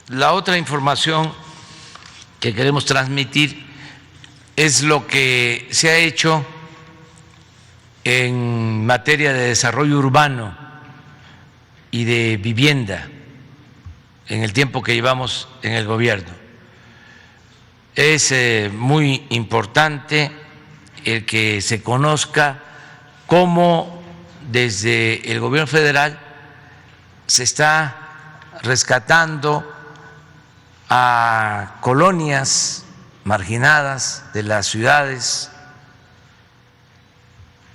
La otra información que queremos transmitir es lo que se ha hecho en materia de desarrollo urbano y de vivienda en el tiempo que llevamos en el gobierno. Es muy importante el que se conozca cómo desde el gobierno federal se está rescatando a colonias marginadas de las ciudades,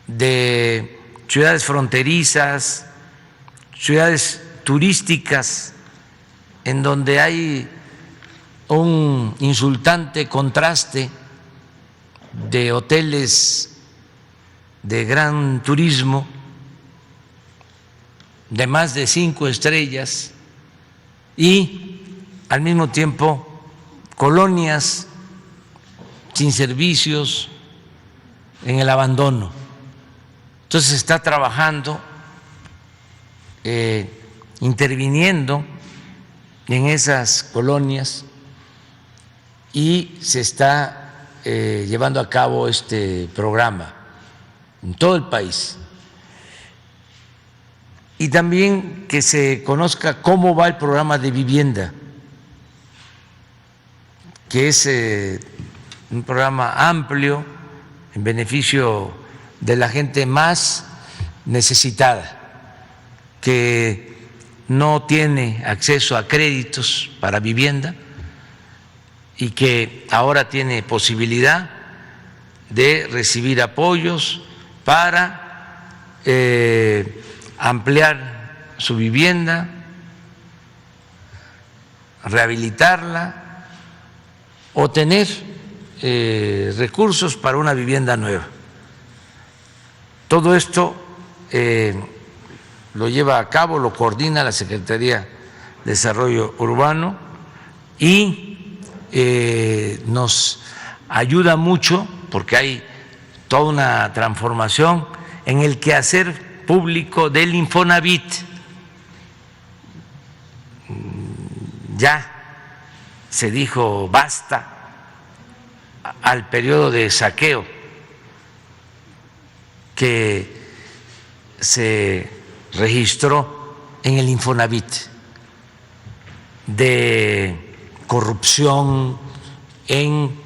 de ciudades fronterizas, ciudades turísticas, en donde hay un insultante contraste de hoteles de gran turismo, de más de 5 estrellas, y al mismo tiempo colonias sin servicios, en el abandono. Entonces se está trabajando, interviniendo en esas colonias y se está llevando a cabo este programa en todo el país. Y también que se conozca cómo va el programa de vivienda, que es un programa amplio en beneficio de la gente más necesitada, que no tiene acceso a créditos para vivienda y que ahora tiene posibilidad de recibir apoyos para ampliar su vivienda, rehabilitarla o tener recursos para una vivienda nueva. Todo esto lo lleva a cabo, lo coordina la Secretaría de Desarrollo Urbano y nos ayuda mucho porque hay toda una transformación en el quehacer público del Infonavit. Ya se dijo basta al periodo de saqueo que se registró en el Infonavit, de corrupción en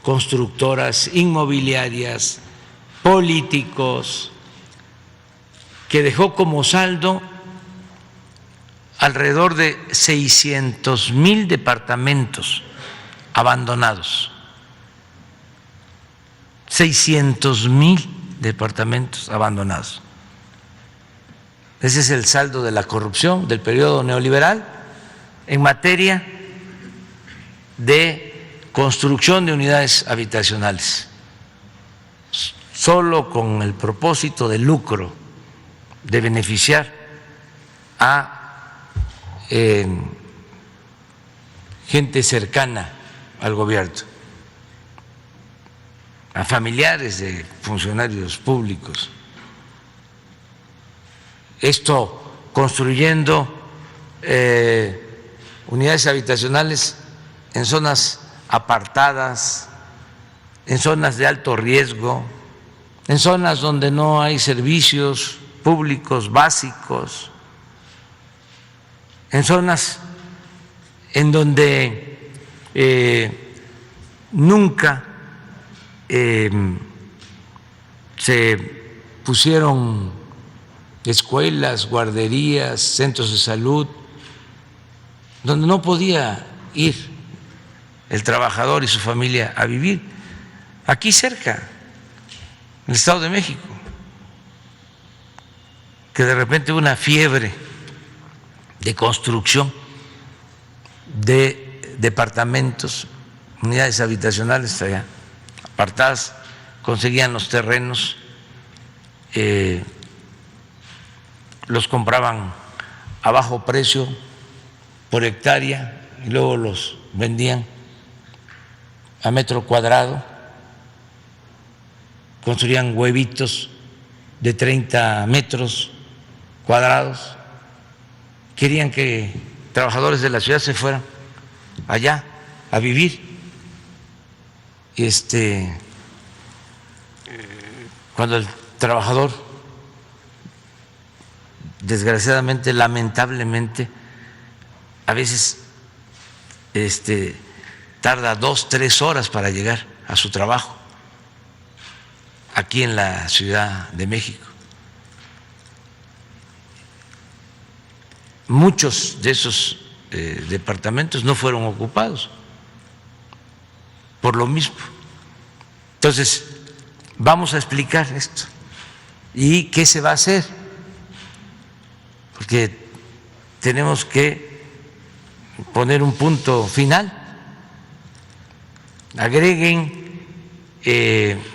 constructoras inmobiliarias, políticos, que dejó como saldo alrededor de 600,000 departamentos abandonados. 600,000 departamentos abandonados. Ese es el saldo de la corrupción del periodo neoliberal en materia de construcción de unidades habitacionales, solo con el propósito de lucro, de beneficiar a gente cercana al gobierno, a familiares de funcionarios públicos. Esto construyendo unidades habitacionales en zonas apartadas, en zonas de alto riesgo, en zonas donde no hay servicios públicos básicos, en zonas en donde nunca se pusieron escuelas, guarderías, centros de salud, donde no podía ir el trabajador y su familia a vivir. Aquí cerca, en el Estado de México, que de repente hubo una fiebre de construcción de departamentos, unidades habitacionales allá apartadas, conseguían los terrenos, los compraban a bajo precio por hectárea y luego los vendían a metro cuadrado, construían huevitos de 30 metros cuadrados, querían que trabajadores de la ciudad se fueran allá a vivir. Cuando el trabajador, desgraciadamente, lamentablemente, a veces tarda 2, 3 horas para llegar a su trabajo aquí en la Ciudad de México. Muchos de esos departamentos no fueron ocupados por lo mismo. Entonces, vamos a explicar esto y qué se va a hacer, porque tenemos que poner un punto final. Agreguen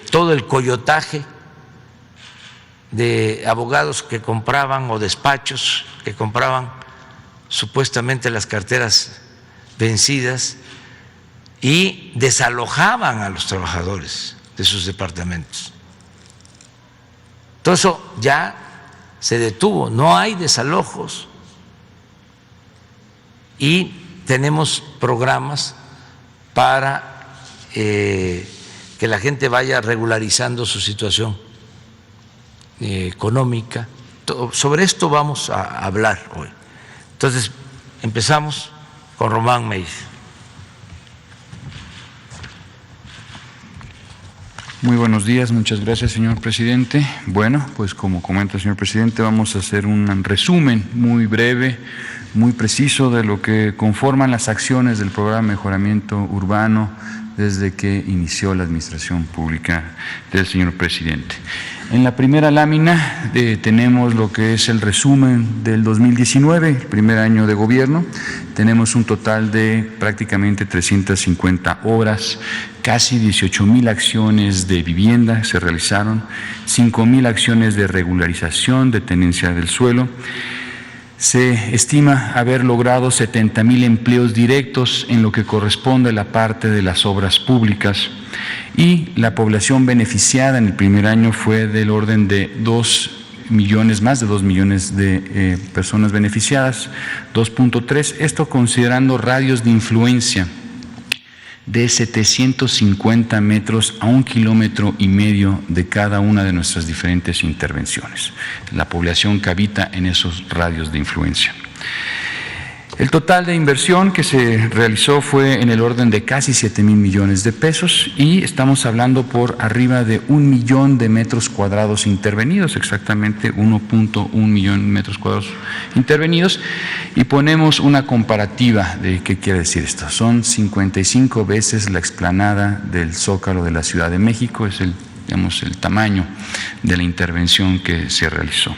todo el coyotaje de abogados que compraban o despachos que compraban supuestamente las carteras vencidas y desalojaban a los trabajadores de sus departamentos. Todo eso ya se detuvo, no hay desalojos y tenemos programas para que la gente vaya regularizando su situación económica. Sobre esto vamos a hablar hoy. Entonces, empezamos con Román Meis. Muy buenos días, muchas gracias, señor presidente. Bueno, pues como comenta el señor presidente, vamos a hacer un resumen muy breve, muy preciso de lo que conforman las acciones del programa de mejoramiento urbano desde que inició la administración pública del señor presidente. En la primera lámina tenemos lo que es el resumen del 2019, el primer año de gobierno. Tenemos un total de prácticamente 350 obras, casi 18,000 acciones de vivienda se realizaron, 5,000 acciones de regularización de tenencia del suelo. Se estima haber logrado 70,000 empleos directos en lo que corresponde a la parte de las obras públicas y la población beneficiada en el primer año fue del orden de 2 millones, más de 2 millones de personas beneficiadas, 2.3, esto considerando radios de influencia de 750 metros a 1,5 kilómetros de cada una de nuestras diferentes intervenciones, la población que habita en esos radios de influencia. El total de inversión que se realizó fue en el orden de casi 7,000 millones de pesos y estamos hablando por arriba de 1 millón de metros cuadrados intervenidos, exactamente 1.1 millón de metros cuadrados intervenidos, y ponemos una comparativa de qué quiere decir esto. Son 55 veces la explanada del Zócalo de la Ciudad de México, es el tamaño de la intervención que se realizó.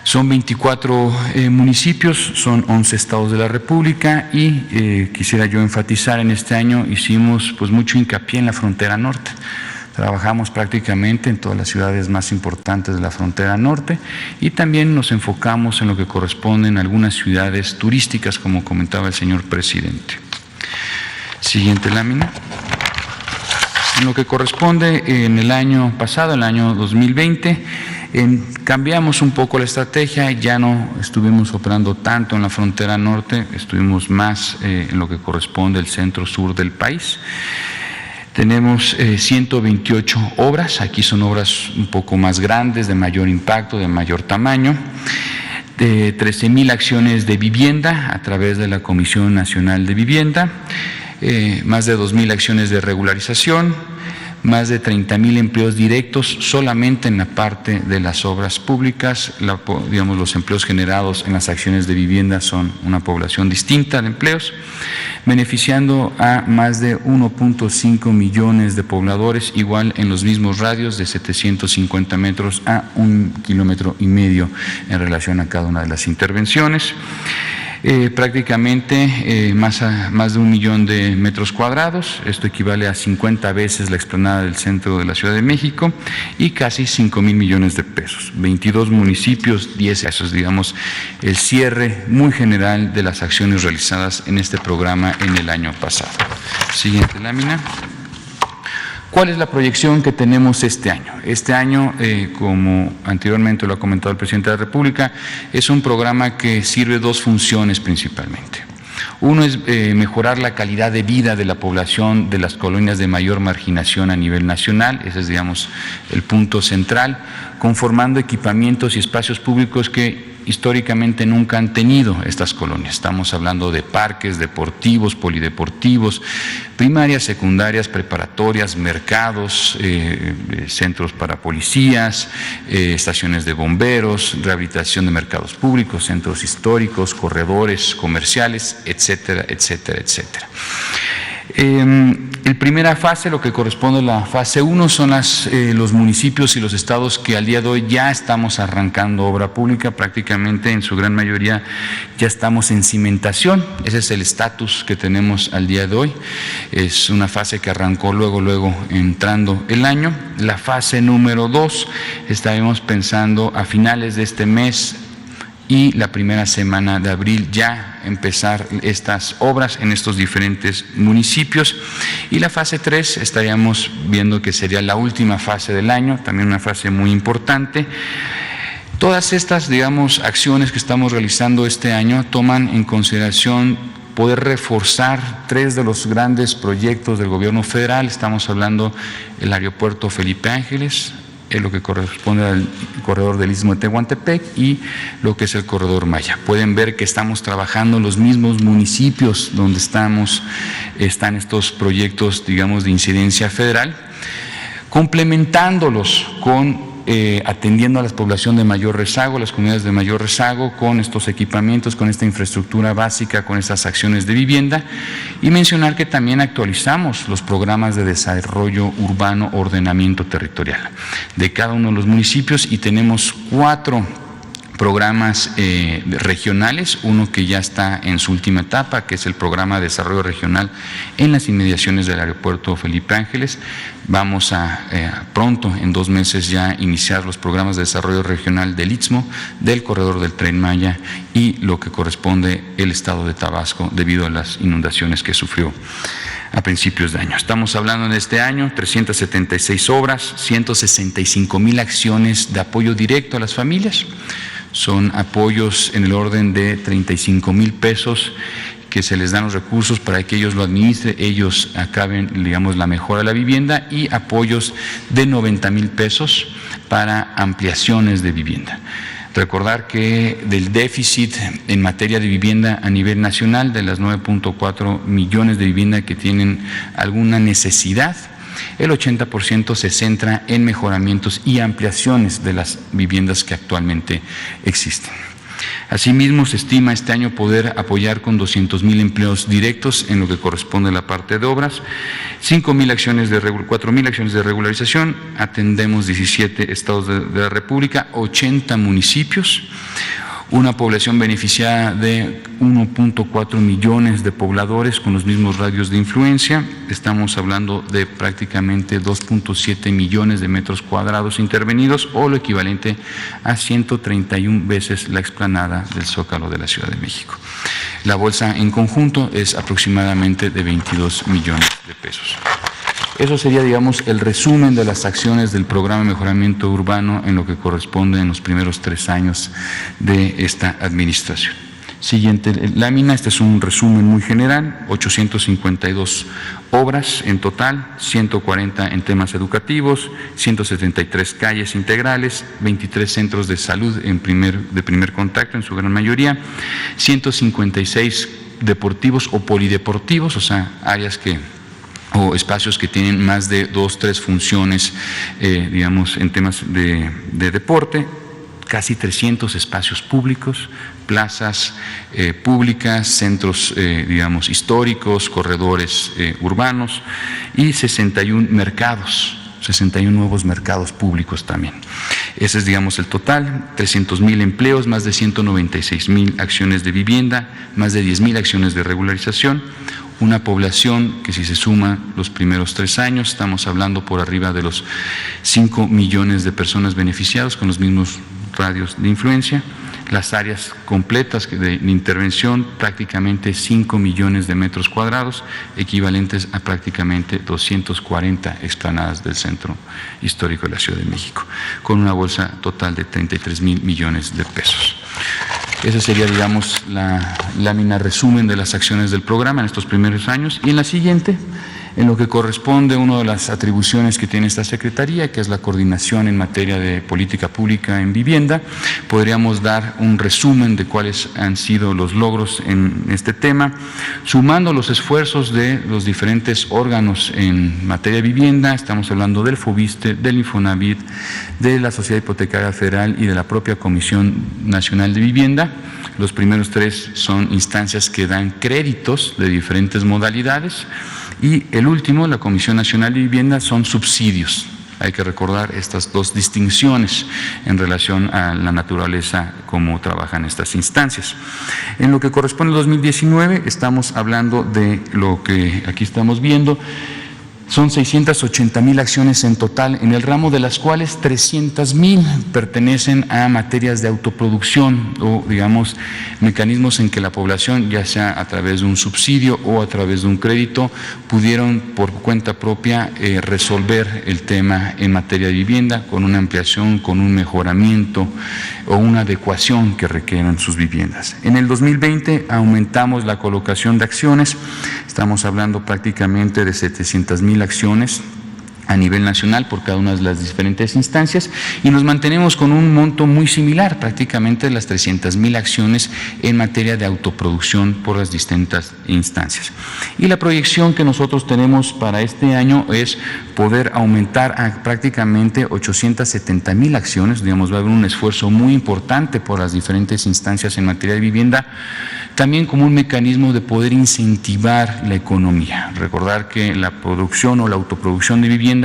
Son 24 municipios, son 11 estados de la República y quisiera yo enfatizar en este año hicimos pues mucho hincapié en la frontera norte. Trabajamos prácticamente en todas las ciudades más importantes de la frontera norte y también nos enfocamos en lo que corresponden a algunas ciudades turísticas, como comentaba el señor presidente. Siguiente lámina. En lo que corresponde en el año pasado, el año 2020, cambiamos un poco la estrategia, ya no estuvimos operando tanto en la frontera norte, estuvimos más en lo que corresponde al centro-sur del país. Tenemos 128 obras, aquí son obras un poco más grandes, de mayor impacto, de mayor tamaño, de 13,000 acciones de vivienda a través de la Comisión Nacional de Vivienda, más de 2,000 acciones de regularización, más de 30,000 empleos directos solamente en la parte de las obras públicas. Los empleos generados en las acciones de vivienda son una población distinta de empleos, beneficiando a más de 1.5 millones de pobladores, igual en los mismos radios de 750 metros a 1,5 kilómetros en relación a cada una de las intervenciones. Prácticamente más de 1 millón de metros cuadrados, esto equivale a 50 veces la explanada del centro de la Ciudad de México y casi 5,000 millones de pesos, 22 municipios, 10 pesos, digamos, el cierre muy general de las acciones realizadas en este programa en el año pasado. Siguiente lámina. ¿Cuál es la proyección que tenemos este año? Este año, como anteriormente lo ha comentado el presidente de la República, es un programa que sirve dos funciones principalmente. Uno es mejorar la calidad de vida de la población de las colonias de mayor marginación a nivel nacional, ese es, digamos, el punto central, conformando equipamientos y espacios públicos que históricamente nunca han tenido estas colonias. Estamos hablando de parques deportivos, polideportivos, primarias, secundarias, preparatorias, mercados, centros para policías, estaciones de bomberos, rehabilitación de mercados públicos, centros históricos, corredores comerciales, etcétera, etcétera, etcétera. En primera fase, lo que corresponde a la fase 1 son los municipios y los estados que al día de hoy ya estamos arrancando obra pública, prácticamente en su gran mayoría ya estamos en cimentación, ese es el estatus que tenemos al día de hoy, es una fase que arrancó luego entrando el año. La fase número 2 estaremos pensando a finales de este mes y la primera semana de abril ya empezar estas obras en estos diferentes municipios. Y la fase 3 estaríamos viendo que sería la última fase del año, también una fase muy importante. Todas estas, digamos, acciones que estamos realizando este año toman en consideración poder reforzar 3 de los grandes proyectos del gobierno federal. Estamos hablando del aeropuerto Felipe Ángeles, lo que corresponde al corredor del Istmo de Tehuantepec y lo que es el corredor Maya. Pueden ver que estamos trabajando en los mismos municipios donde están estos proyectos, digamos, de incidencia federal, complementándolos con atendiendo a la población de mayor rezago, las comunidades de mayor rezago, con estos equipamientos, con esta infraestructura básica, con estas acciones de vivienda, y mencionar que también actualizamos los programas de desarrollo urbano, ordenamiento territorial de cada uno de los municipios, y tenemos 4 programas regionales, uno que ya está en su última etapa, que es el programa de desarrollo regional en las inmediaciones del aeropuerto Felipe Ángeles. Vamos a pronto, en 2 meses, ya iniciar los programas de desarrollo regional del Istmo, del corredor del Tren Maya y lo que corresponde el estado de Tabasco debido a las inundaciones que sufrió a principios de año. Estamos hablando en este año 376 obras, 165,000 acciones de apoyo directo a las familias. Son apoyos en el orden de 35,000 pesos que se les dan los recursos para que ellos lo administren, ellos acaben, digamos, la mejora de la vivienda, y apoyos de 90,000 pesos para ampliaciones de vivienda. Recordar que del déficit en materia de vivienda a nivel nacional, de las 9.4 millones de viviendas que tienen alguna necesidad, el 80% se centra en mejoramientos y ampliaciones de las viviendas que actualmente existen. Asimismo, se estima este año poder apoyar con 200,000 empleos directos en lo que corresponde a la parte de obras, 4,000 acciones de regularización, atendemos 17 estados de la República, 80 municipios, una población beneficiada de 1.4 millones de pobladores con los mismos radios de influencia. Estamos hablando de prácticamente 2.7 millones de metros cuadrados intervenidos, o lo equivalente a 131 veces la explanada del Zócalo de la Ciudad de México. La bolsa en conjunto es aproximadamente de 22 millones de pesos. Eso sería, digamos, el resumen de las acciones del programa de mejoramiento urbano en lo que corresponde en los primeros 3 años de esta administración. Siguiente lámina, este es un resumen muy general: 852 obras en total, 140 en temas educativos, 173 calles integrales, 23 centros de salud de primer contacto en su gran mayoría, 156 deportivos o polideportivos, o sea, áreas o espacios que tienen más de 2 o 3 funciones, digamos, en temas de deporte, casi 300 espacios públicos, plazas públicas, centros, digamos, históricos, corredores urbanos, y 61 mercados, 61 nuevos mercados públicos también. Ese es, digamos, el total: 300,000 empleos, más de 196,000 acciones de vivienda, más de 10,000 acciones de regularización, una población que, si se suma los primeros 3 años, estamos hablando por arriba de los 5 millones de personas beneficiadas con los mismos radios de influencia. las áreas completas de intervención, prácticamente 5 millones de metros cuadrados, equivalentes a prácticamente 240 explanadas del Centro Histórico de la Ciudad de México, con una bolsa total de 33,000 millones de pesos. Esa sería, digamos, la lámina resumen de las acciones del programa en estos primeros años. Y en la siguiente, en lo que corresponde a una de las atribuciones que tiene esta Secretaría, que es la coordinación en materia de política pública en vivienda, podríamos dar un resumen de cuáles han sido los logros en este tema, sumando los esfuerzos de los diferentes órganos en materia de vivienda. Estamos hablando del FOBISTE, del Infonavit, de la Sociedad Hipotecaria Federal y de la propia Comisión Nacional de Vivienda. Los primeros tres son instancias que dan créditos de diferentes modalidades. Y el último, la Comisión Nacional de Vivienda, son subsidios. Hay que recordar estas dos distinciones en relación a la naturaleza, cómo trabajan estas instancias. En lo que corresponde al 2019, estamos hablando de lo que aquí estamos viendo. Son 680,000 acciones en total, en el ramo de las cuales 300,000 pertenecen a materias de autoproducción o, digamos, mecanismos en que la población, ya sea a través de un subsidio o a través de un crédito, pudieron por cuenta propia resolver el tema en materia de vivienda con una ampliación, con un mejoramiento o una adecuación que requieran sus viviendas. En el 2020 aumentamos la colocación de acciones, estamos hablando prácticamente de 700,000 acciones a nivel nacional por cada una de las diferentes instancias, y nos mantenemos con un monto muy similar, prácticamente las 300,000 acciones en materia de autoproducción por las distintas instancias. Y la proyección que nosotros tenemos para este año es poder aumentar a prácticamente 870,000 acciones. Digamos, va a haber un esfuerzo muy importante por las diferentes instancias en materia de vivienda, también como un mecanismo de poder incentivar la economía. Recordar que la producción o la autoproducción de vivienda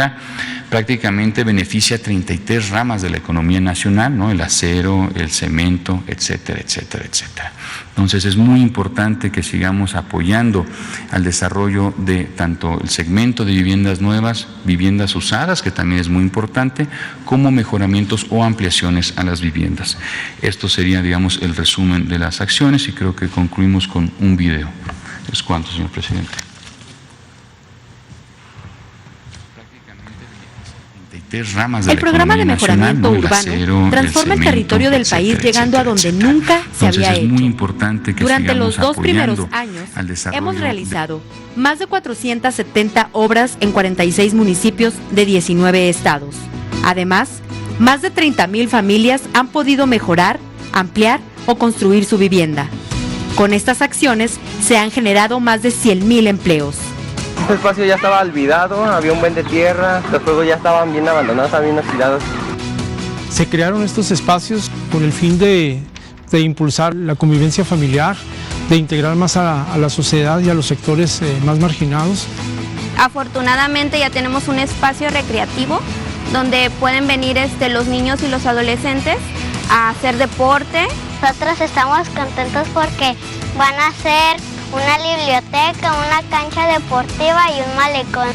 prácticamente beneficia a 33 ramas de la economía nacional, ¿no? El acero, el cemento, etcétera, etcétera, etcétera. Entonces es muy importante que sigamos apoyando al desarrollo de tanto el segmento de viviendas nuevas, viviendas usadas, que también es muy importante, como mejoramientos o ampliaciones a las viviendas. Esto sería, digamos, el resumen de las acciones, y creo que concluimos con un video. ¿Es cuánto, señor presidente? El programa de mejoramiento urbano transforma el territorio del país, llegando a donde nunca se había hecho. Durante los 2 primeros años hemos realizado más de 470 obras en 46 municipios de 19 estados. Además, más de 30,000 familias han podido mejorar, ampliar o construir su vivienda. Con estas acciones se han generado más de 100,000 empleos. Este espacio ya estaba olvidado, había un buen de tierra, los juegos ya estaban bien abandonados, estaban bien oxidados. Se crearon estos espacios con el fin de impulsar la convivencia familiar, de integrar más a la sociedad y a los sectores más marginados. Afortunadamente ya tenemos un espacio recreativo donde pueden venir los niños y los adolescentes a hacer deporte. Nosotros estamos contentos porque van a hacer una biblioteca, una cancha deportiva y un malecón.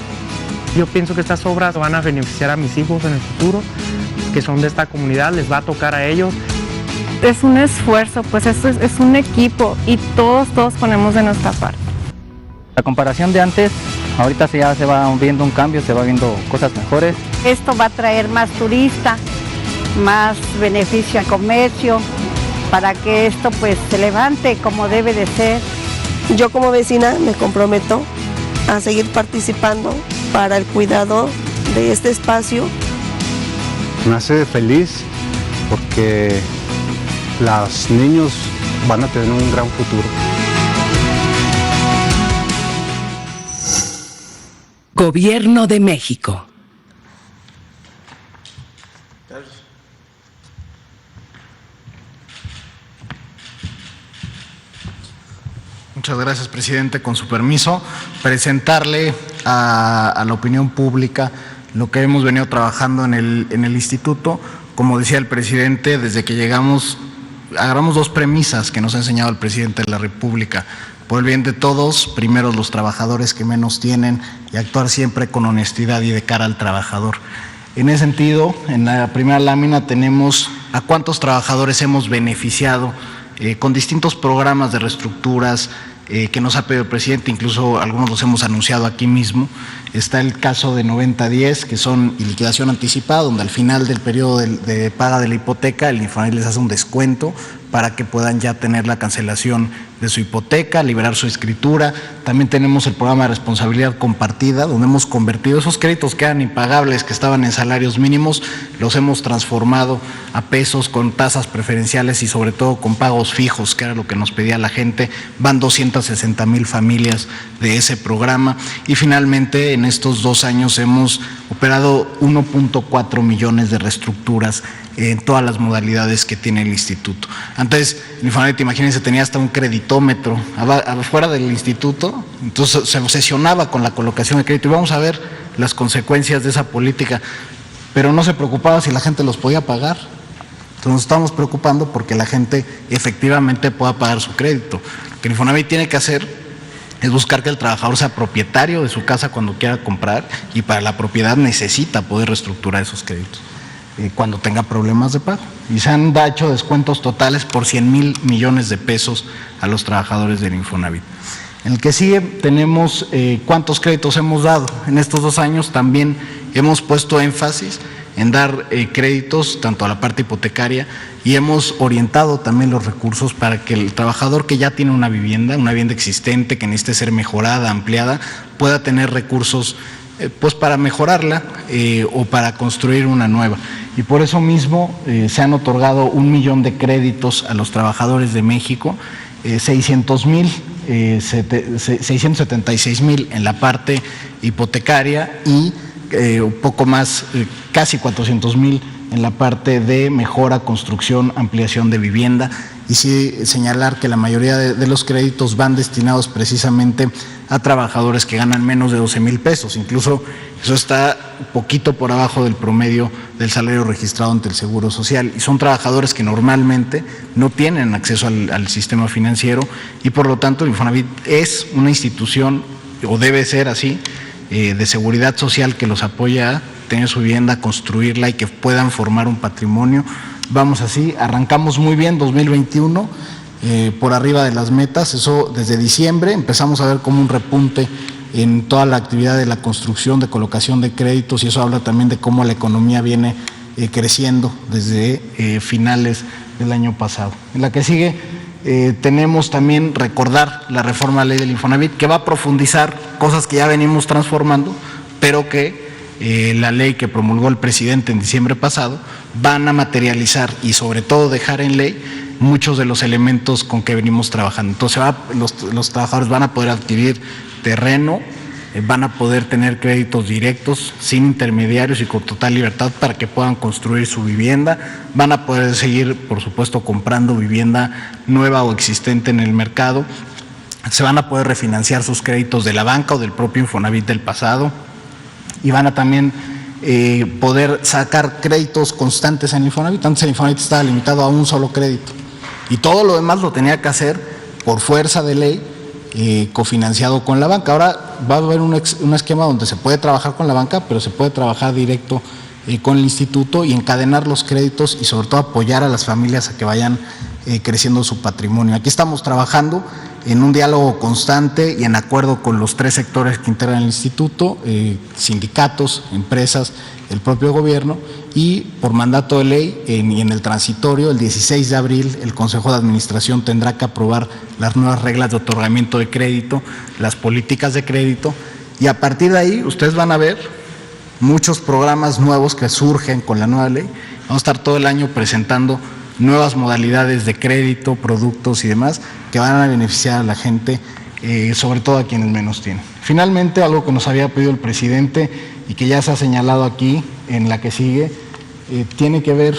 Yo pienso que estas obras van a beneficiar a mis hijos en el futuro, que son de esta comunidad, les va a tocar a ellos. Es un esfuerzo, pues esto es un equipo y todos ponemos de nuestra parte. La comparación de antes, ahorita ya se va viendo un cambio, se va viendo cosas mejores. Esto va a traer más turistas, más beneficio al comercio, para que esto pues se levante como debe de ser. Yo como vecina me comprometo a seguir participando para el cuidado de este espacio. Me hace feliz porque los niños van a tener un gran futuro. Gobierno de México. Muchas gracias, presidente. Con su permiso, presentarle a la opinión pública lo que hemos venido trabajando en el instituto. Como decía el presidente, desde que llegamos, agarramos 2 premisas que nos ha enseñado el presidente de la República. Por el bien de todos, primero los trabajadores que menos tienen, y actuar siempre con honestidad y de cara al trabajador. En ese sentido, en la primera lámina tenemos a cuántos trabajadores hemos beneficiado con distintos programas de reestructuras que nos ha pedido el presidente, incluso algunos los hemos anunciado aquí mismo. Está el caso de 90-10, que son liquidación anticipada, donde al final del periodo de paga de la hipoteca, el Infonavit les hace un descuento para que puedan ya tener la cancelación de su hipoteca, liberar su escritura. También tenemos el programa de responsabilidad compartida, donde hemos convertido esos créditos que eran impagables, que estaban en salarios mínimos, los hemos transformado a pesos con tasas preferenciales y sobre todo con pagos fijos, que era lo que nos pedía la gente. Van 260,000 familias de ese programa. Y finalmente, en estos 2 años hemos operado 1.4 millones de reestructuras en todas las modalidades que tiene el instituto. Antes, el Infonavit, imagínense, tenía hasta un creditómetro afuera del instituto, entonces se obsesionaba con la colocación de crédito y vamos a ver las consecuencias de esa política, pero no se preocupaba si la gente los podía pagar. Entonces nos estamos preocupando porque la gente efectivamente pueda pagar su crédito. Lo que el Infonavit tiene que hacer es buscar que el trabajador sea propietario de su casa cuando quiera comprar, y para la propiedad necesita poder reestructurar esos créditos cuando tenga problemas de pago. Y se han hecho descuentos totales por 100,000 millones de pesos a los trabajadores del Infonavit. En el que sigue tenemos cuántos créditos hemos dado. En estos 2 años también hemos puesto énfasis en dar créditos tanto a la parte hipotecaria, y hemos orientado también los recursos para que el trabajador que ya tiene una vivienda existente, que necesite ser mejorada, ampliada, pueda tener recursos pues para mejorarla o para construir una nueva. Y por eso mismo se han otorgado 1 millón de créditos a los trabajadores de México, 676,000 en la parte hipotecaria y un poco más, casi 400,000 en la parte de mejora, construcción, ampliación de vivienda. Y sí señalar que la mayoría de los créditos van destinados precisamente a trabajadores que ganan menos de 12,000 pesos. Incluso eso está un poquito por abajo del promedio del salario registrado ante el Seguro Social. Y son trabajadores que normalmente no tienen acceso al sistema financiero, y por lo tanto el Infonavit es una institución, o debe ser así, de seguridad social, que los apoya a tener su vivienda, a construirla y que puedan formar un patrimonio. Vamos así, arrancamos muy bien 2021, por arriba de las metas. Eso desde diciembre empezamos a ver como un repunte en toda la actividad de la construcción, de colocación de créditos, y eso habla también de cómo la economía viene creciendo desde finales del año pasado. En la que sigue tenemos también recordar la reforma a la ley del Infonavit, que va a profundizar cosas que ya venimos transformando, pero que la ley que promulgó el presidente en diciembre pasado van a materializar y sobre todo dejar en ley muchos de los elementos con que venimos trabajando. Entonces los trabajadores van a poder adquirir terreno, van a poder tener créditos directos sin intermediarios y con total libertad para que puedan construir su vivienda, van a poder seguir, por supuesto, comprando vivienda nueva o existente en el mercado, se van a poder refinanciar sus créditos de la banca o del propio Infonavit del pasado, y van a también poder sacar créditos constantes en el Infonavit. Antes el Infonavit estaba limitado a un solo crédito y todo lo demás lo tenía que hacer por fuerza de ley, cofinanciado con la banca. Ahora va a haber un esquema donde se puede trabajar con la banca, pero se puede trabajar directo con el instituto y encadenar los créditos y sobre todo apoyar a las familias a que vayan creciendo su patrimonio. Aquí estamos trabajando en un diálogo constante y en acuerdo con los 3 sectores que integran el instituto, sindicatos, empresas, el propio gobierno, y por mandato de ley y en el transitorio, el 16 de abril, el Consejo de Administración tendrá que aprobar las nuevas reglas de otorgamiento de crédito, las políticas de crédito, y a partir de ahí ustedes van a ver muchos programas nuevos que surgen con la nueva ley. Vamos a estar todo el año presentando nuevas modalidades de crédito, productos y demás que van a beneficiar a la gente, sobre todo a quienes menos tienen. Finalmente, algo que nos había pedido el presidente y que ya se ha señalado aquí en la que sigue, tiene que ver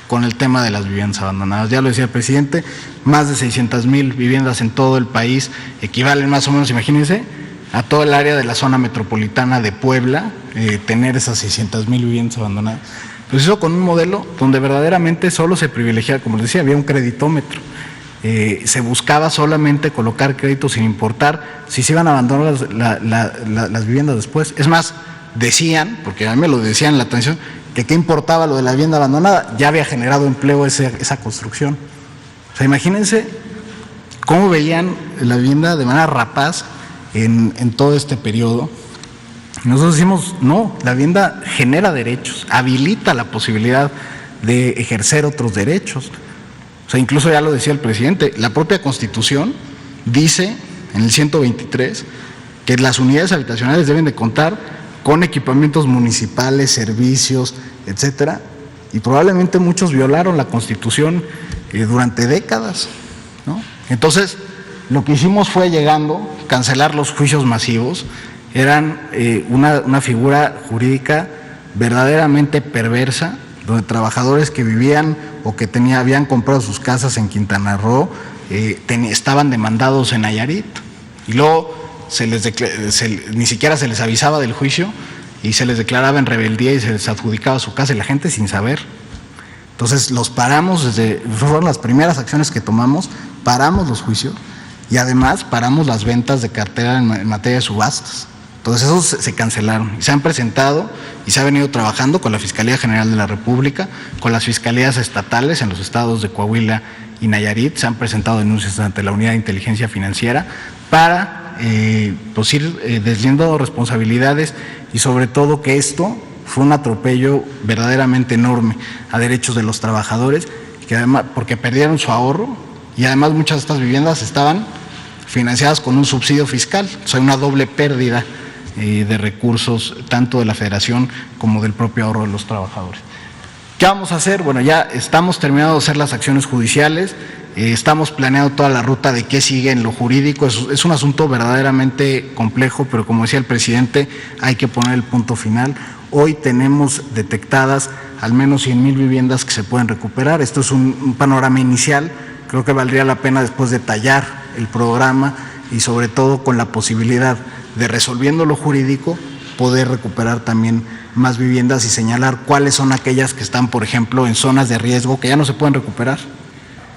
con el tema de las viviendas abandonadas. Ya lo decía el presidente, más de 600,000 viviendas en todo el país, equivalen más o menos, imagínense, a todo el área de la zona metropolitana de Puebla, tener esas 600,000 viviendas abandonadas. Pues eso con un modelo donde verdaderamente solo se privilegiaba, como les decía, había un creditómetro. Se buscaba solamente colocar créditos sin importar si se iban a abandonar las viviendas después. Es más, decían, porque a mí me lo decían en la atención, que qué importaba lo de la vivienda abandonada, ya había generado empleo esa construcción. O sea, imagínense cómo veían la vivienda de manera rapaz en todo este periodo. Nosotros decimos, no, la vivienda genera derechos, habilita la posibilidad de ejercer otros derechos. O sea, incluso ya lo decía el presidente, la propia Constitución dice en el 123 que las unidades habitacionales deben de contar con equipamientos municipales, servicios, etcétera, y probablemente muchos violaron la Constitución durante décadas, ¿no? Entonces, lo que hicimos fue cancelar los juicios masivos. Eran una figura jurídica verdaderamente perversa, donde trabajadores que vivían o que habían comprado sus casas en Quintana Roo estaban demandados en Nayarit, y luego ni siquiera se les avisaba del juicio y se les declaraba en rebeldía y se les adjudicaba su casa, y la gente sin saber. Entonces los paramos, fueron las primeras acciones que tomamos, paramos los juicios y además paramos las ventas de cartera en materia de subastas. Entonces esos se cancelaron y se han presentado y se ha venido trabajando con la Fiscalía General de la República, con las fiscalías estatales en los estados de Coahuila y Nayarit. Se han presentado denuncias ante la Unidad de Inteligencia Financiera para ir desliando responsabilidades, y sobre todo que esto fue un atropello verdaderamente enorme a derechos de los trabajadores, que además, porque perdieron su ahorro, y además muchas de estas viviendas estaban financiadas con un subsidio fiscal. O sea, una doble pérdida de recursos tanto de la Federación como del propio ahorro de los trabajadores. ¿Qué vamos a hacer? Bueno, ya estamos terminando de hacer las acciones judiciales, estamos planeando toda la ruta de qué sigue en lo jurídico. Es un asunto verdaderamente complejo, pero como decía el presidente, hay que poner el punto final. Hoy tenemos detectadas al menos 100,000 viviendas que se pueden recuperar. Esto es un panorama inicial. Creo que valdría la pena después detallar el programa y sobre todo con la posibilidad de, resolviendo lo jurídico, poder recuperar también más viviendas y señalar cuáles son aquellas que están, por ejemplo, en zonas de riesgo que ya no se pueden recuperar.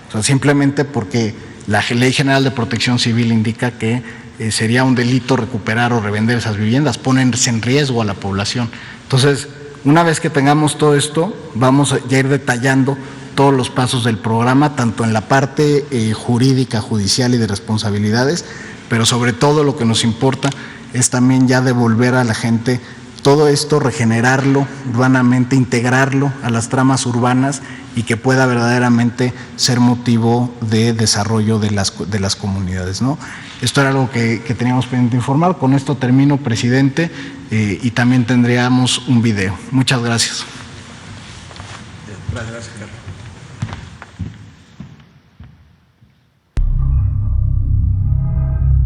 O sea, simplemente porque la Ley General de Protección Civil indica que sería un delito recuperar o revender esas viviendas, ponerse en riesgo a la población. Entonces, una vez que tengamos todo esto, vamos a ir detallando todos los pasos del programa, tanto en la parte jurídica, judicial y de responsabilidades, pero sobre todo lo que nos importa es también ya devolver a la gente todo esto, regenerarlo urbanamente, integrarlo a las tramas urbanas y que pueda verdaderamente ser motivo de desarrollo de las comunidades, ¿no? Esto era algo que teníamos pendiente informar. Con esto termino, presidente, y también tendríamos un video. Muchas gracias. Gracias, Carlos.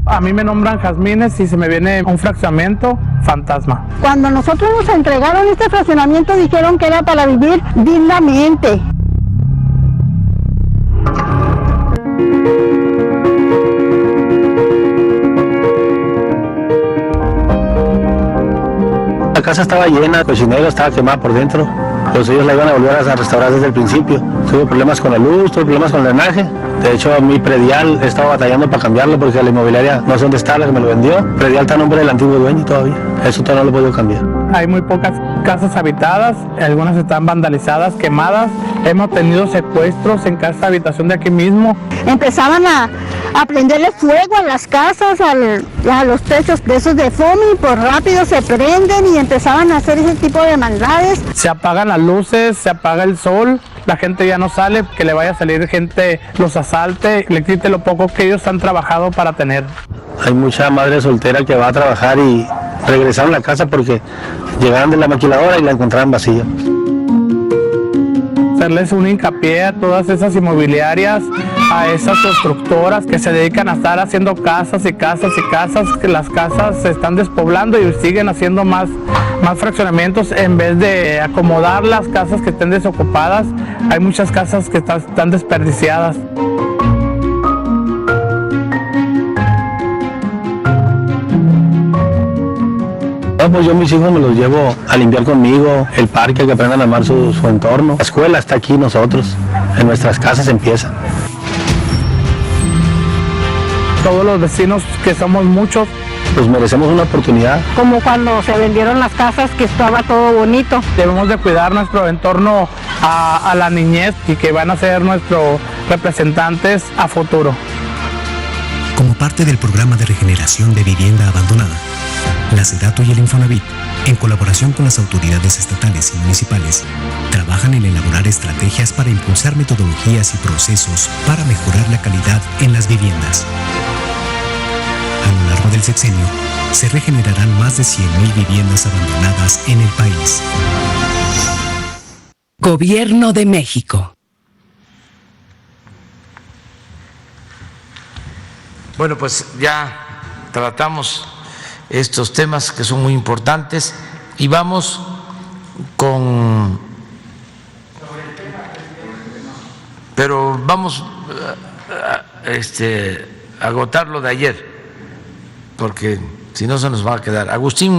A mí me nombran Jazmines y se me viene un fraccionamiento fantasma. Cuando nosotros nos entregaron este fraccionamiento dijeron que era para vivir dignamente. La casa estaba llena, el cocinero estaba quemado por dentro. Pues ellos la iban a volver a restaurar desde el principio. Tuve problemas con la luz, tuve problemas con el drenaje. De hecho, mi predial he estado batallando para cambiarlo porque la inmobiliaria no sé dónde está, la que me lo vendió. El predial está a nombre del antiguo dueño todavía. Eso todavía no lo he podido cambiar. Hay muy pocas casas habitadas, algunas están vandalizadas, quemadas. Hemos tenido secuestros en casa habitación de aquí mismo. Empezaban a prenderle fuego a las casas, a los techos de esos de FOMI, pues rápido se prenden y empezaban a hacer ese tipo de maldades. Se apagan las luces, se apaga el sol, la gente ya no sale, que le vaya a salir gente, los asalte, le quite lo poco que ellos han trabajado para tener. Hay mucha madre soltera que va a trabajar y regresaron a la casa porque llegaron de la maquiladora y la encontraron vacía. Hacerles un hincapié a todas esas inmobiliarias, a esas constructoras que se dedican a estar haciendo casas y casas y casas, que las casas se están despoblando y siguen haciendo más fraccionamientos en vez de acomodar las casas que estén desocupadas. Hay muchas casas que están desperdiciadas. Pues yo mis hijos me los llevo a limpiar conmigo, el parque, que aprendan a amar su entorno. La escuela está aquí, nosotros, en nuestras casas empieza. Todos los vecinos, que somos muchos, pues merecemos una oportunidad. Como cuando se vendieron las casas, que estaba todo bonito. Debemos de cuidar nuestro entorno a la niñez y que van a ser nuestros representantes a futuro. Como parte del programa de regeneración de vivienda abandonada, la SEDATU y el Infonavit, en colaboración con las autoridades estatales y municipales, trabajan en elaborar estrategias para impulsar metodologías y procesos para mejorar la calidad en las viviendas. A lo largo del sexenio, se regenerarán más de 100,000 viviendas abandonadas en el país. Gobierno de México. Bueno, pues ya tratamos estos temas que son muy importantes y vamos con... Pero vamos a agotar lo de ayer, porque si no se nos va a quedar. Agustín